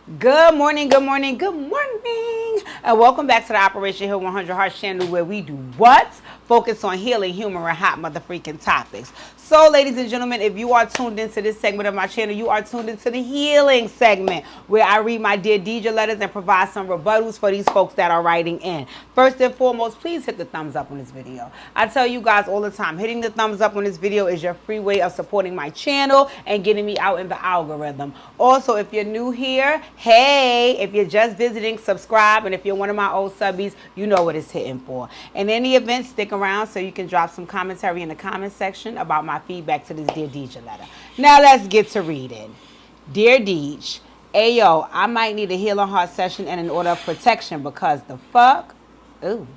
Good morning, good morning, good morning. And welcome back to the Operation Hill 100 Hearts channel where we do what? Focus on healing, humor, and hot motherfreaking topics. So, ladies and gentlemen, if you are tuned into this segment of my channel, you are tuned into the healing segment where I read my Dear Deidre letters and provide some rebuttals for these folks that are writing in. First and foremost, please hit the thumbs up on this video. I tell you guys all the time, hitting the thumbs up on this video is your free way of supporting my channel and getting me out in the algorithm. Also, if you're new here, hey, if you're just visiting, subscribe. And if you're one of my old subbies, you know what it's hitting for. In any event, stick around so you can drop some commentary in the comment section about my feedback to this Dear Deidre letter. Now let's get to reading. Dear Deej, Ayo, I might need a healing heart session and an order of protection because the fuck? Ooh.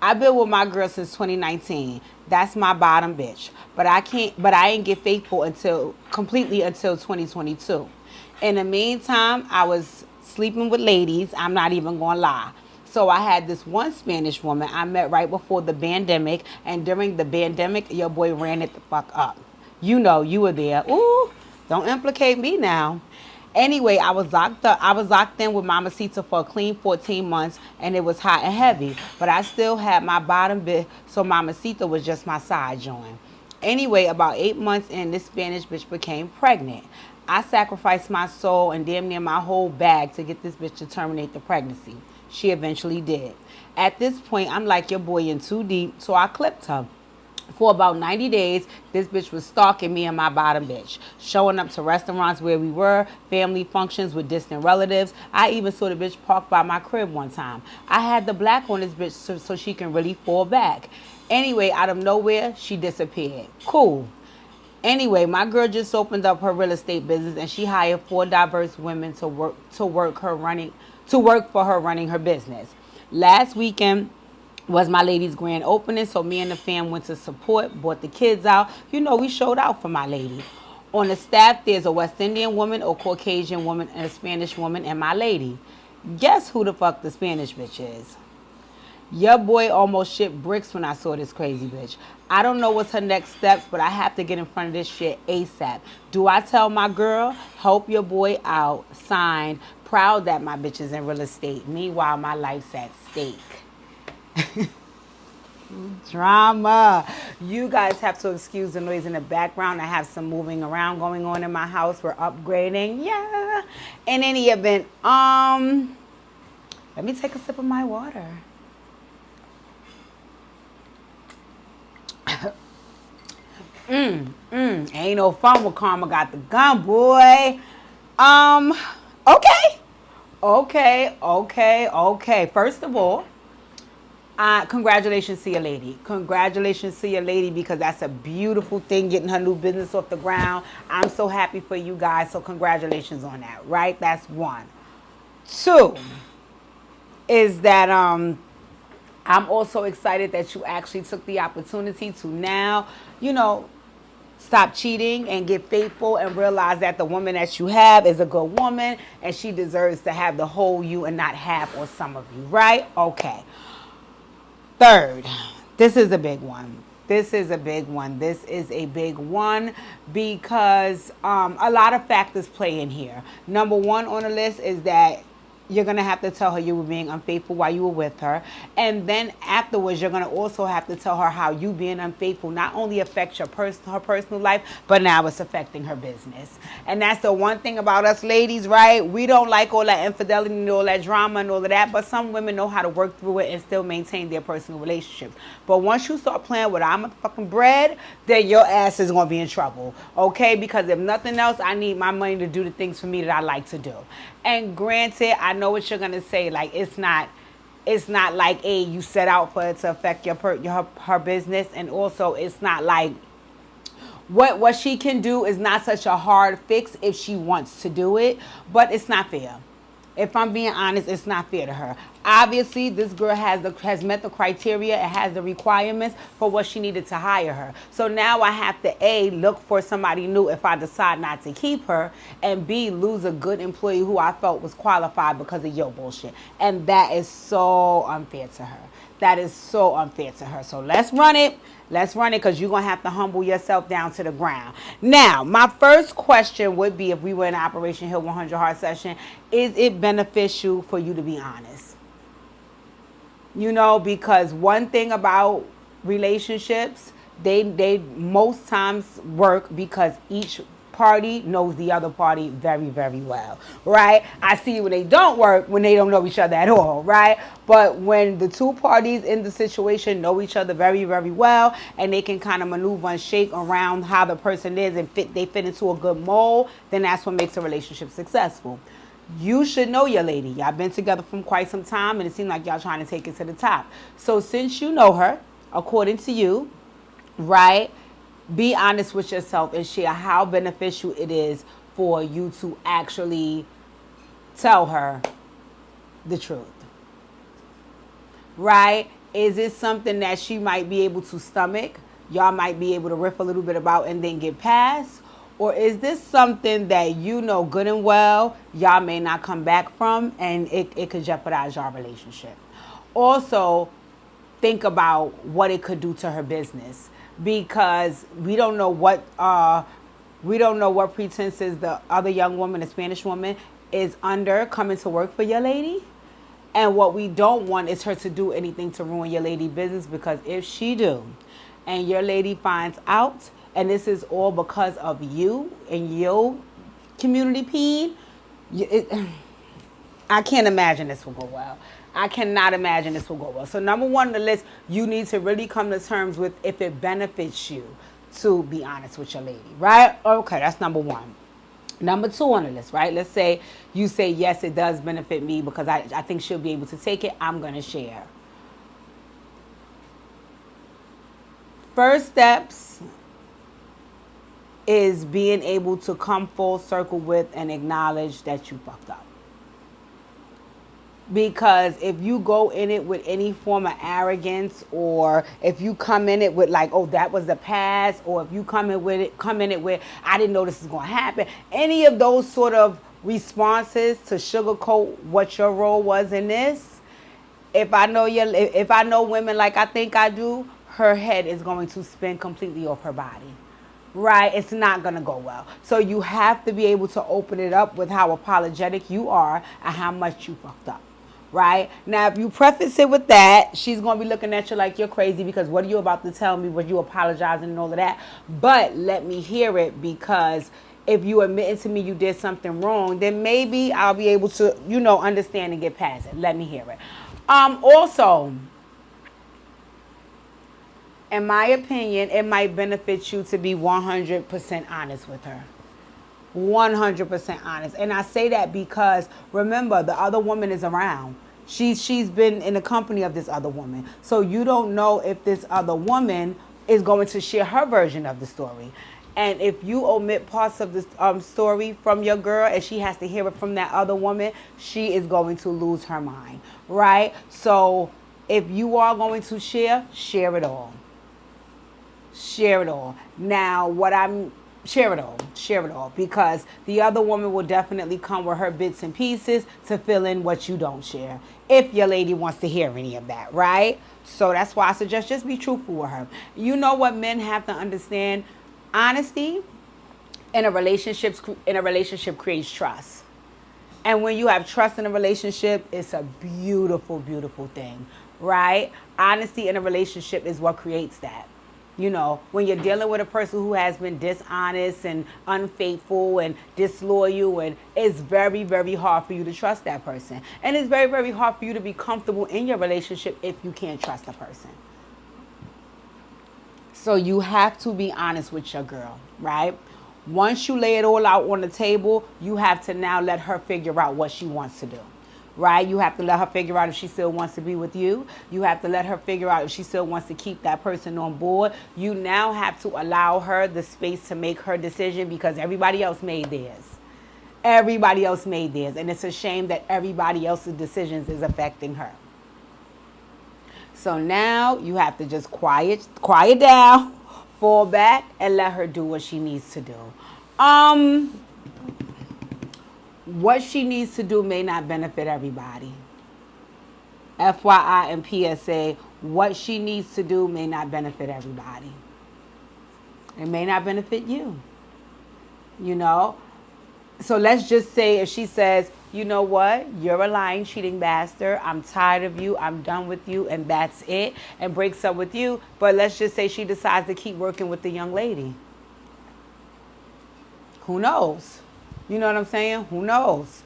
I've been with my girl since 2019. That's my bottom bitch. But I ain't get faithful completely until 2022. In the meantime, I was sleeping with ladies. I'm not even gonna lie. So I had this one Spanish woman I met right before the pandemic, and during the pandemic, your boy ran it the fuck up. You know, you were there. Ooh, don't implicate me now. Anyway, I was locked up. I was locked in with Mamacita for a clean 14 months, and it was hot and heavy. But I still had my bottom bit, so Mamacita was just my side joint. Anyway, about 8 months in, this Spanish bitch became pregnant. I sacrificed my soul and damn near my whole bag to get this bitch to terminate the pregnancy. She eventually did. At this point, I'm like your boy in too deep, so I clipped her. For about 90 days, this bitch was stalking me and my bottom bitch, showing up to restaurants where we were, family functions with distant relatives. I even saw the bitch park by my crib one time. I had the black on this bitch so she can really fall back. Anyway, out of nowhere, she disappeared. Cool. Anyway, my girl just opened up her real estate business and she hired 4 diverse women to work for her running her business. Last weekend was my lady's grand opening, so me and the fam went to support, brought the kids out. You know, we showed out for my lady. On the staff, there's a West Indian woman, a Caucasian woman, and a Spanish woman, and my lady. Guess who the fuck the Spanish bitch is? Your boy almost shit bricks when I saw this crazy bitch. I don't know what's her next steps, but I have to get in front of this shit ASAP. Do I tell my girl, help your boy out, signed, proud that my bitch is in real estate. Meanwhile, my life's at stake. Drama. You guys have to excuse the noise in the background. I have some moving around going on in my house. We're upgrading. Yeah. In any event, let me take a sip of my water. Ain't no fun with Karma got the gun, boy. Okay. First of all, congratulations to your lady. Congratulations to your lady because that's a beautiful thing, getting her new business off the ground. I'm so happy for you guys, so congratulations on that, right? That's one. Two is that I'm also excited that you actually took the opportunity to now, stop cheating and get faithful and realize that the woman that you have is a good woman and she deserves to have the whole you and not half or some of you, right? Okay. Third, this is a big one. This is a big one because a lot of factors play in here. Number one on the list is that you're going to have to tell her you were being unfaithful while you were with her. And then afterwards, you're going to also have to tell her how you being unfaithful not only affects her personal life, but now it's affecting her business. And that's the one thing about us ladies, right? We don't like all that infidelity and all that drama and all of that, but some women know how to work through it and still maintain their personal relationships. But once you start playing with I'm a fucking bread, then your ass is going to be in trouble, okay? Because if nothing else, I need my money to do the things for me that I like to do. And granted, I know what you're gonna say. Like it's not like you set out for it to affect her business, and also it's not like what she can do is not such a hard fix if she wants to do it, but it's not fair. If I'm being honest, it's not fair to her. Obviously, this girl has met the criteria and has the requirements for what she needed to hire her. So now I have to look for somebody new if I decide not to keep her, and B, lose a good employee who I felt was qualified because of your bullshit. And that is so unfair to her. That is so unfair to her. So let's run it. Let's run it because you're going to have to humble yourself down to the ground. Now, my first question would be, if we were in Operation Heal 100 Heart session, is it beneficial for you to be honest? Because one thing about relationships, they most times work because each party knows the other party very, very well, right? I see when they don't work, when they don't know each other at all, right? But when the two parties in the situation know each other very, very well, and they can kind of maneuver and shake around how the person is and they fit into a good mold, then that's what makes a relationship successful. You should know your lady. Y'all been together for quite some time, and it seems like y'all trying to take it to the top. So since you know her, according to you, right, be honest with yourself and share how beneficial it is for you to actually tell her the truth. Right? Is it something that she might be able to stomach? Y'all might be able to riff a little bit about and then get past? Or is this something that you know good and well y'all may not come back from, and it could jeopardize your relationship? Also, think about what it could do to her business, because we don't know what pretenses the other young woman, the Spanish woman, is under coming to work for your lady. And what we don't want is her to do anything to ruin your lady business, because if she do and your lady finds out, and this is all because of you and your community peen, I can't imagine this will go well. I cannot imagine this will go well. So number one on the list, you need to really come to terms with if it benefits you to be honest with your lady, right? Okay, that's number one. Number two on the list, right? Let's say you say, yes, it does benefit me because I think she'll be able to take it. I'm going to share. First steps is being able to come full circle with and acknowledge that you fucked up. Because if you go in it with any form of arrogance, or if you come in it with like, oh, that was the past, or if you come in it with, I didn't know this was going to happen, any of those sort of responses to sugarcoat what your role was in this, if I know women like I think I do, her head is going to spin completely off her body. Right? It's not going to go well. So you have to be able to open it up with how apologetic you are and how much you fucked up. Right? Now, if you preface it with that, she's going to be looking at you like you're crazy, because what are you about to tell me? Was you apologizing and all of that? But let me hear it, because if you admitting to me you did something wrong, then maybe I'll be able to, understand and get past it. Let me hear it. Also, in my opinion, it might benefit you to be 100% honest with her. 100% honest. And I say that because, remember, the other woman is around. She's been in the company of this other woman. So you don't know if this other woman is going to share her version of the story. And if you omit parts of this story from your girl and she has to hear it from that other woman, she is going to lose her mind, right? So if you are going to share it all. Share it all. Now, share it all, because the other woman will definitely come with her bits and pieces to fill in what you don't share, if your lady wants to hear any of that, right? So that's why I suggest just be truthful with her. You know what men have to understand? Honesty in a relationship creates trust. And when you have trust in a relationship, it's a beautiful, beautiful thing, right? Honesty in a relationship is what creates that. When you're dealing with a person who has been dishonest and unfaithful and disloyal, and it's very, very hard for you to trust that person. And it's very, very hard for you to be comfortable in your relationship if you can't trust a person. So you have to be honest with your girl, right? Once you lay it all out on the table, you have to now let her figure out what she wants to do. Right? You have to let her figure out if she still wants to be with you. You have to let her figure out if she still wants to keep that person on board. You now have to allow her the space to make her decision, because everybody else made theirs. Everybody else made theirs. And it's a shame that everybody else's decisions is affecting her. So now you have to just quiet down, fall back, and let her do what she needs to do. What she needs to do may not benefit everybody. FYI and PSA, what she needs to do may not benefit everybody. It may not benefit you. You know? So let's just say if she says, you know what, you're a lying, cheating bastard, I'm tired of you, I'm done with you, and that's it, and breaks up with you, but let's just say she decides to keep working with the young lady. Who knows? You know what I'm saying? Who knows?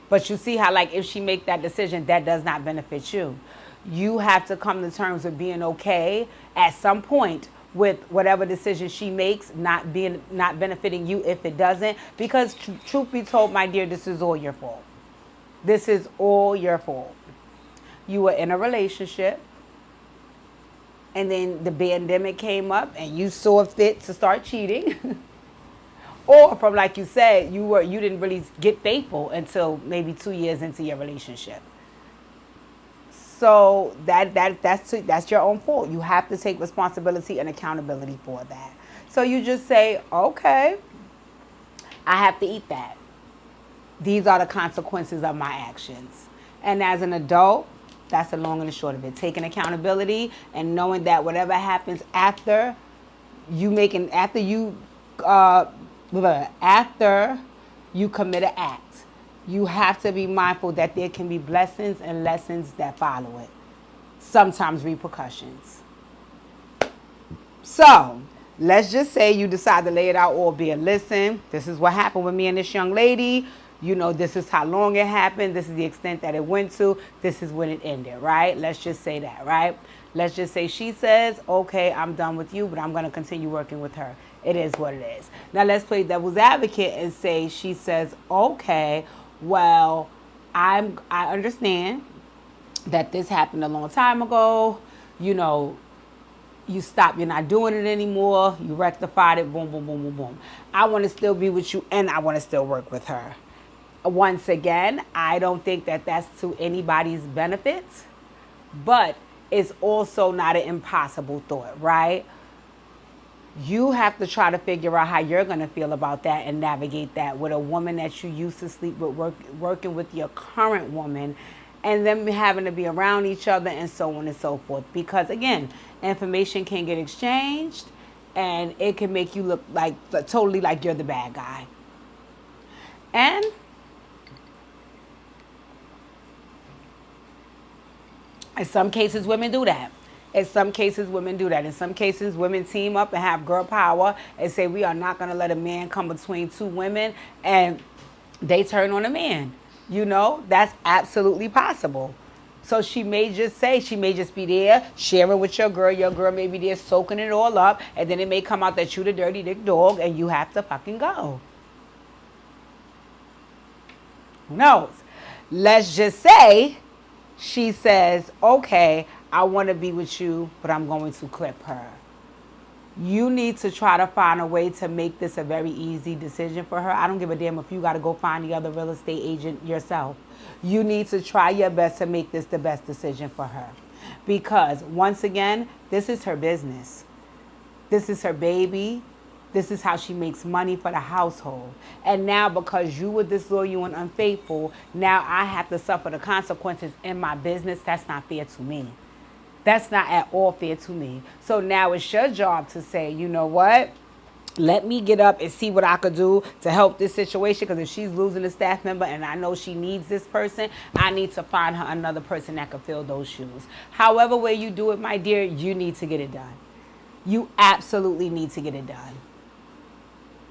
But you see how, like, if she make that decision, that does not benefit you. You have to come to terms with being okay at some point with whatever decision she makes not benefiting you if it doesn't. Because truth be told, my dear, this is all your fault. This is all your fault. You were in a relationship, and then the pandemic came up, and you saw fit to start cheating. Or from, like you said, you didn't really get faithful until maybe 2 years into your relationship. So that's your own fault. You have to take responsibility and accountability for that. So you just say, okay, I have to eat that. These are the consequences of my actions. And as an adult, that's the long and the short of it. Taking accountability and knowing that whatever happens after you commit an act, you have to be mindful that there can be blessings and lessons that follow it. Sometimes repercussions. So, let's just say you decide to lay it out all being, listen, this is what happened with me and this young lady. You know, this is how long it happened. This is the extent that it went to. This is when it ended, right? Let's just say that, right? Let's just say she says, okay, I'm done with you, but I'm going to continue working with her. It is what it is. Now, let's play devil's advocate and say she says, okay, well, I understand that this happened a long time ago. You know, you stopped, you're not doing it anymore. You rectified it, boom, boom, boom, boom, boom. I want to still be with you, and I want to still work with her. Once again, I don't think that that's to anybody's benefit, but it's also not an impossible thought, right? You have to try to figure out how you're going to feel about that and navigate that with a woman that you used to sleep with, working with your current woman, and them having to be around each other and so on and so forth. Because, again, information can get exchanged, and it can make you look like totally like you're the bad guy. And in some cases, women do that. In some cases, women do that. In some cases, women team up and have girl power and say, we are not going to let a man come between two women, and they turn on a man. You know, that's absolutely possible. So she may just be there, sharing with your girl may be there soaking it all up, and then it may come out that you the dirty dick dog and you have to fucking go. Who knows? Let's just say she says, okay, I want to be with you, but I'm going to clip her. You need to try to find a way to make this a very easy decision for her. I don't give a damn if you got to go find the other real estate agent yourself. You need to try your best to make this the best decision for her. Because, once again, this is her business. This is her baby. This is how she makes money for the household. And now, because you were disloyal and unfaithful, now I have to suffer the consequences in my business. That's not fair to me. That's not at all fair to me. So now it's your job to say, you know what? Let me get up and see what I could do to help this situation. Because if she's losing a staff member and I know she needs this person, I need to find her another person that could fill those shoes. However way you do it, my dear, you need to get it done. You absolutely need to get it done.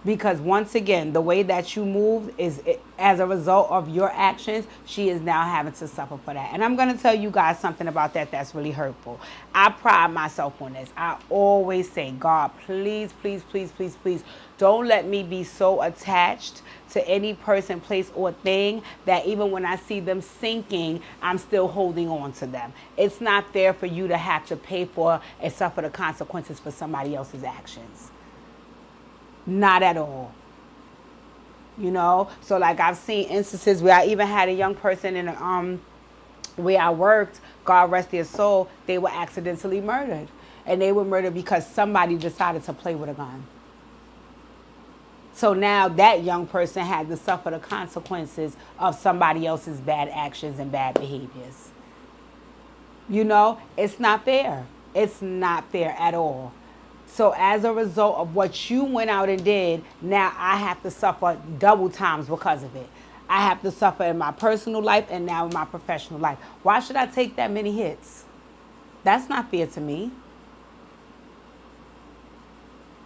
Because once again, the way that you moved is as a result of your actions, she is now having to suffer for that. And I'm going to tell you guys something about that that's really hurtful. I pride myself on this. I always say, God, please, please, please, please, please, don't let me be so attached to any person, place, or thing that even when I see them sinking, I'm still holding on to them. It's not fair for you to have to pay for and suffer the consequences for somebody else's actions. Not at all. You know, so like I've seen instances where I even had a young person in where I worked, God rest their soul, they were accidentally murdered. And they were murdered because somebody decided to play with a gun. So now that young person had to suffer the consequences of somebody else's bad actions and bad behaviors. You know, it's not fair. It's not fair at all. So as a result of what you went out and did, now I have to suffer double times because of it. I have to suffer in my personal life and now in my professional life. Why should I take that many hits? That's not fair to me.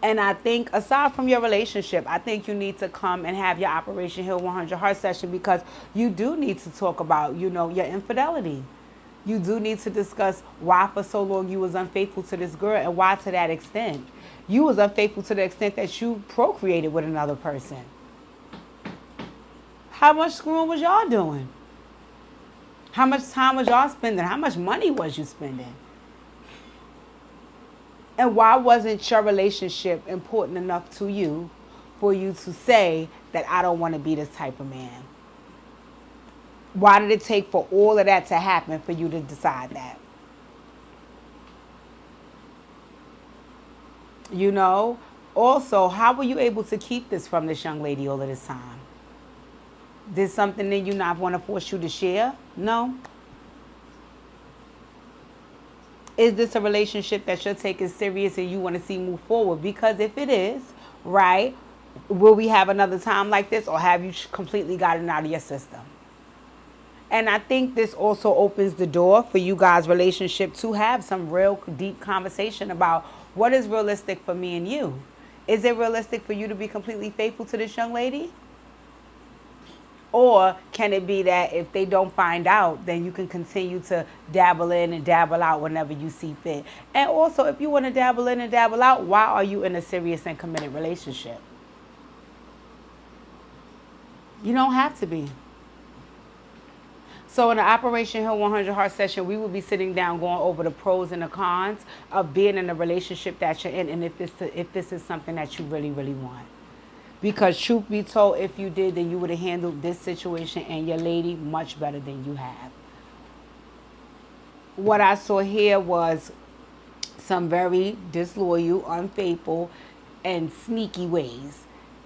And I think, aside from your relationship, I think you need to come and have your Operation Heal 100 Heart session, because you do need to talk about, your infidelity. You do need to discuss why for so long you was unfaithful to this girl, and why to that extent. You was unfaithful to the extent that you procreated with another person. How much screwing was y'all doing? How much time was y'all spending? How much money was you spending? And why wasn't your relationship important enough to you for you to say that I don't want to be this type of man? Why did it take for all of that to happen for you to decide that? Also, how were you able to keep this from this young lady all of this time? Did something that you not want to force you to share? No. Is this a relationship that you're taking serious and you want to see move forward? Because if it is, right, will we have another time like this, or have you completely gotten out of your system? And I think this also opens the door for you guys' relationship to have some real deep conversation about what is realistic for me and you. Is it realistic for you to be completely faithful to this young lady? Or can it be that if they don't find out, then you can continue to dabble in and dabble out whenever you see fit? And also, if you want to dabble in and dabble out, why are you in a serious and committed relationship? You don't have to be. So in the Operation Heal 100 Heart session, we will be sitting down going over the pros and the cons of being in a relationship that you're in, and if this is something that you really, really want. Because truth be told, if you did, then you would have handled this situation and your lady much better than you have. What I saw here was some very disloyal, unfaithful, and sneaky ways.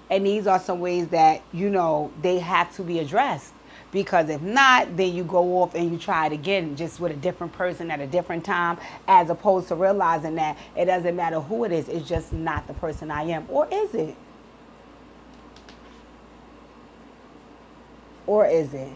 And these are some ways that, they have to be addressed. Because if not, then you go off and you try it again, just with a different person at a different time, as opposed to realizing that it doesn't matter who it is, it's just not the person I am. Or is it? Or is it?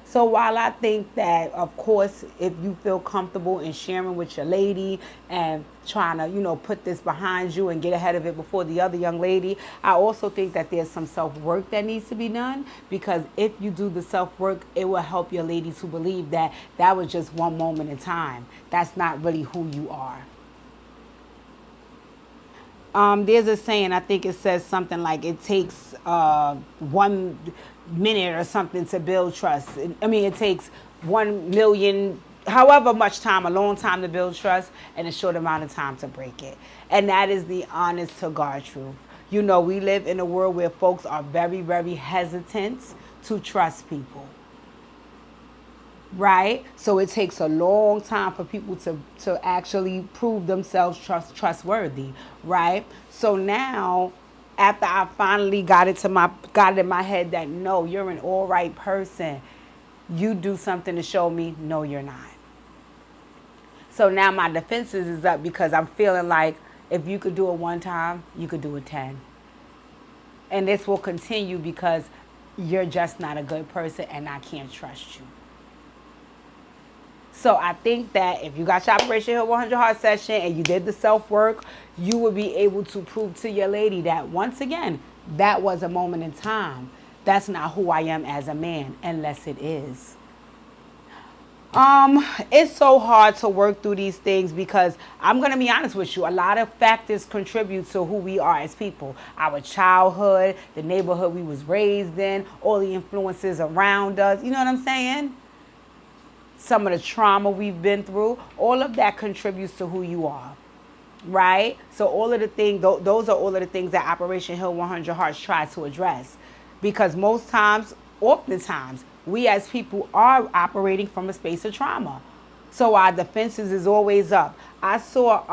So while I think that, of course, if you feel comfortable in sharing with your lady and trying to, put this behind you and get ahead of it before the other young lady, I also think that there's some self-work that needs to be done. Because if you do the self-work, it will help your lady to believe that that was just one moment in time. That's not really who you are. There's a saying, I think it says something like it takes 1 minute or something to build trust. It takes 1 million, however much time, a long time to build trust, and a short amount of time to break it. And that is the honest to God truth. We live in a world where folks are very, very hesitant to trust people. Right? So it takes a long time for people to actually prove themselves trustworthy. Right? So now, after I finally got it in my head that no, you're an all right person, you do something to show me no, you're not. So now my defenses is up, because I'm feeling like if you could do it one time, you could do it 10. And this will continue because you're just not a good person and I can't trust you. So I think that if you got your Operation Heal 100 Heart session and you did the self-work, you will be able to prove to your lady that, once again, that was a moment in time. That's not who I am as a man, unless it is. It's so hard to work through these things, because I'm going to be honest with you, a lot of factors contribute to who we are as people. Our childhood, the neighborhood we was raised in, all the influences around us. You know what I'm saying? Some of the trauma we've been through, all of that contributes to who you are, right? So all of the things, those are all of the things that Operation Heal 100 Hearts tries to address. Because oftentimes, we as people are operating from a space of trauma. So our defenses is always up. I saw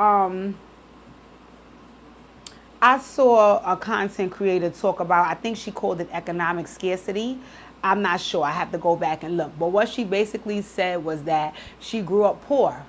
a content creator talk about, I think she called it economic scarcity. I'm not sure. I have to go back and look. But what she basically said was that she grew up poor,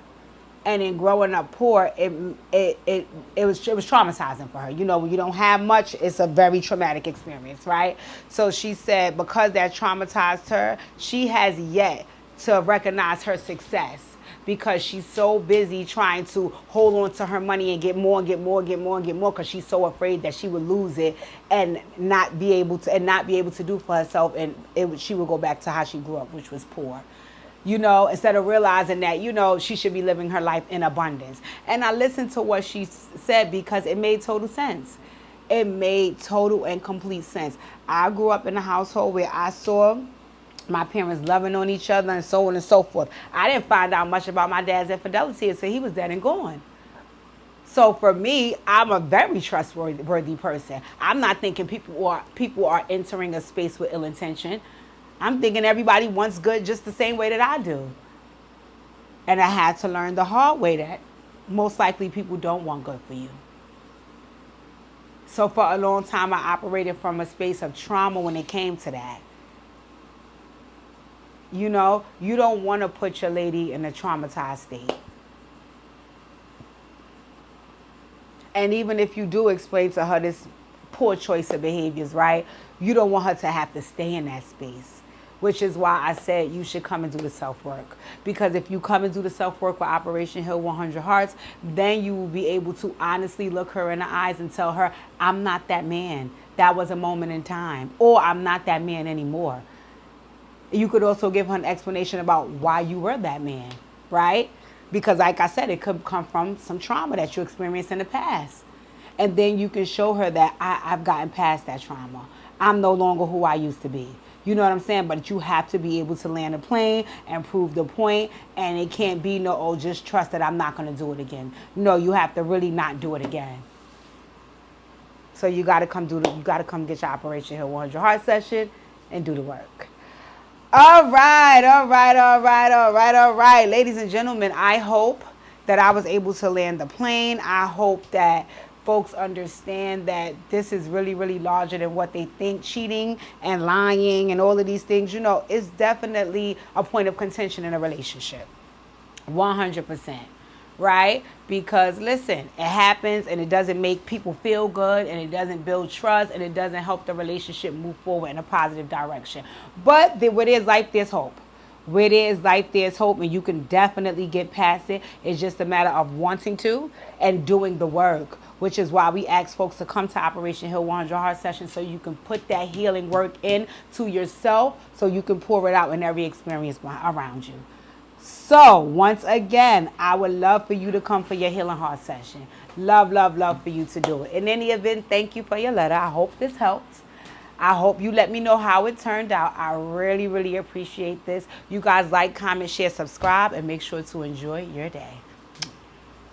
And in growing up poor, it was traumatizing for her. You know, when you don't have much, it's a very traumatic experience, right? So she said because that traumatized her, she has yet to recognize her success because she's so busy trying to hold on to her money and get more and get more and get more and get more because she's so afraid that she would lose it and not be able to do for herself, and she would go back to how she grew up, which was poor. You know, instead of realizing that, you know, she should be living her life in abundance. And I listened to what she said because it made total sense. It made total and complete sense. I grew up in a household where I saw my parents loving on each other and so on and so forth. I didn't find out much about my dad's infidelity until he was dead and gone. So for me, I'm a very trustworthy person. I'm not thinking people are entering a space with ill intention. I'm thinking everybody wants good just the same way that I do. And I had to learn the hard way that most likely people don't want good for you. So for a long time, I operated from a space of trauma when it came to that. You know, you don't want to put your lady in a traumatized state. And even if you do explain to her this poor choice of behaviors, right, you don't want her to have to stay in that space. Which is why I said you should come and do the self-work. Because if you come and do the self-work with Operation Heal 100 Hearts, then you will be able to honestly look her in the eyes and tell her, I'm not that man. That was a moment in time. Or I'm not that man anymore. You could also give her an explanation about why you were that man, right? Because like I said, it could come from some trauma that you experienced in the past. And then you can show her that I've gotten past that trauma. I'm no longer who I used to be. You know what I'm saying? But you have to be able to land a plane and prove the point. And it can't be no, oh, just trust that I'm not going to do it again. No, you have to really not do it again. So you got to come get your Operation Heal 100 Heart session and do the work. All right. Ladies and gentlemen, I hope that I was able to land the plane. I hope that folks understand that this is really, really larger than what they think. Cheating and lying and all of these things, you know, is definitely a point of contention in a relationship. 100%. Right? Because listen, it happens and it doesn't make people feel good and it doesn't build trust and it doesn't help the relationship move forward in a positive direction. But where there's life, there's hope. Where there's life, there's hope, and you can definitely get past it. It's just a matter of wanting to and doing the work, which is why we ask folks to come to Operation Heal 100 Heart Session so you can put that healing work in to yourself so you can pour it out in every experience around you. So, once again, I would love for you to come for your Healing Heart Session. Love for you to do it. In any event, thank you for your letter. I hope this helped. I hope you let me know how it turned out. I really, really appreciate this. You guys like, comment, share, subscribe, and make sure to enjoy your day.